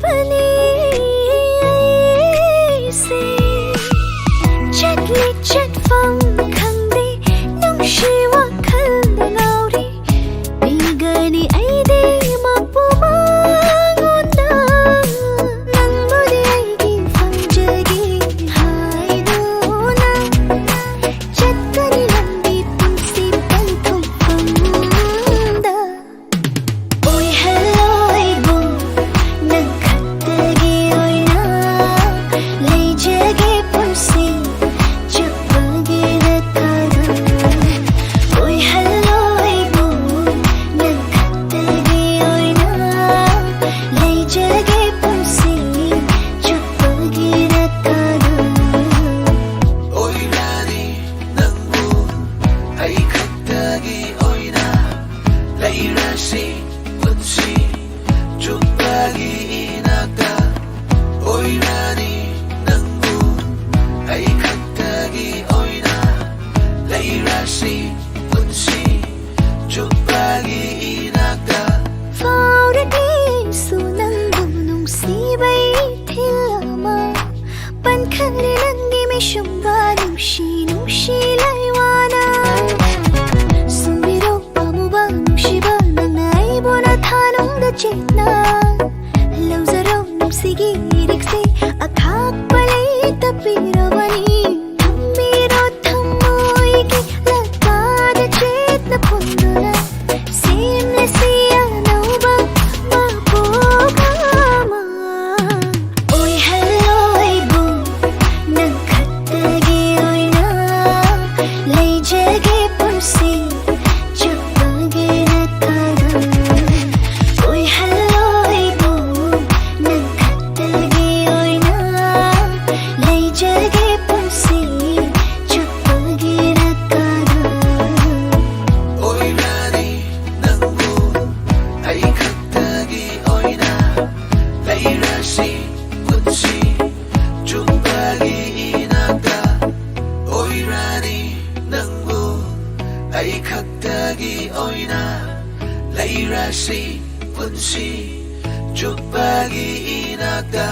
ꯅꯨꯡꯁꯤꯕꯅꯤ ꯑꯩꯁꯦ ꯆꯠꯂꯤ ꯆꯠꯐꯝ ꯈꯪꯗꯦ ꯅꯨꯡꯁꯤ ꯋꯥꯈꯜꯗ ꯉꯥꯎꯔꯤ ꯄꯤꯒꯅꯤ ꯑꯩꯗꯤ ꯃꯄꯨ ꯃꯉꯣꯟꯗ ꯅꯪꯕꯨꯗꯤ ꯑꯩꯒꯤ ꯐꯪꯖꯒꯦ ꯍꯥꯏꯗꯨꯅ ꯆꯠꯀꯅꯤ ꯂꯝꯕꯤ ꯄꯨꯟꯁꯤ ꯄꯟꯊꯨꯡꯐꯝꯗ Oihallo Eibu ꯅꯪ ꯈꯛꯇꯒꯤ ꯑꯣꯏꯅ ꯂꯩꯖꯒꯦ ꯄꯨꯟꯁꯤ ꯆꯨꯞꯄꯒꯤ ꯔꯦꯈꯥꯗ Oihallo Eibu ꯅꯪ ꯈꯛꯇꯒꯤ ꯑꯣꯏꯅ ꯂꯩꯖꯒꯦ ꯄꯨꯟꯁꯤ ꯆꯨꯞꯄꯒꯤ ꯔꯦꯈꯥꯗ Oirani nangbu ai khaktagi oina lairasi punsi chupagi inakta Oirani nangbu ai khaktagi oina lairasi punsi chupagi inakta ꯐꯥꯎꯔꯛꯂꯤꯁꯨ ꯅꯪꯕꯨ ꯅꯨꯡꯁꯤꯕꯩ ꯏꯊꯤꯜ ꯑꯃ ꯄꯟꯈꯠꯂꯦ ꯅꯪꯒꯤ ꯃꯤꯁꯨꯝꯒ ꯅꯨꯡꯁꯤ ꯅꯨꯡꯁꯤ ꯂꯩꯋꯥꯅ ꯁꯨꯝꯕꯤꯔꯣ ꯄꯥꯝꯃꯨꯕ ꯅꯨꯡꯁꯤꯕ ꯅꯪꯅ ꯑꯩꯕꯨ ꯅꯊꯥꯅꯨꯡꯗ ꯆꯦꯠꯅ ꯂꯧꯖꯔꯣ ꯅꯨꯡꯁꯤꯒꯤ ꯏꯔꯤꯛꯁꯦ ꯑꯈꯥꯛꯄ ꯂꯩꯇ ꯄꯤꯔꯕꯅꯤ ꯊꯝꯕꯤꯔꯣ ꯊꯃꯣꯏꯒꯤ ꯂꯀꯥꯗ ꯆꯦꯠꯅ ꯐꯣꯡꯗꯨꯅ ꯁꯦꯝꯂꯁꯤ ꯑꯅꯧꯕ ꯃꯄꯣꯛ ꯑꯃ Oihallo Eibu ꯅꯪ ꯈꯛꯇꯒꯤ ꯑꯣꯏꯅ ꯂꯩꯖꯒꯦ ꯄꯨꯟꯁꯤ ꯆꯨꯞꯄꯒꯤ ꯔꯦꯈꯥꯗ Oihallo Eibu ꯅꯪ ꯈꯛꯇꯒꯤ ꯑꯣꯏꯅ ꯂꯩꯖꯒꯦ ꯄꯨꯟꯁꯤ ꯆꯨꯞꯄꯒꯤ ꯔꯦꯈꯥꯗ Oirani nangbu ai khaktagi oina lairasi punsi chupagi inakta Oirani nangbu ai khaktagi oina lairasi punsi chupagi inakta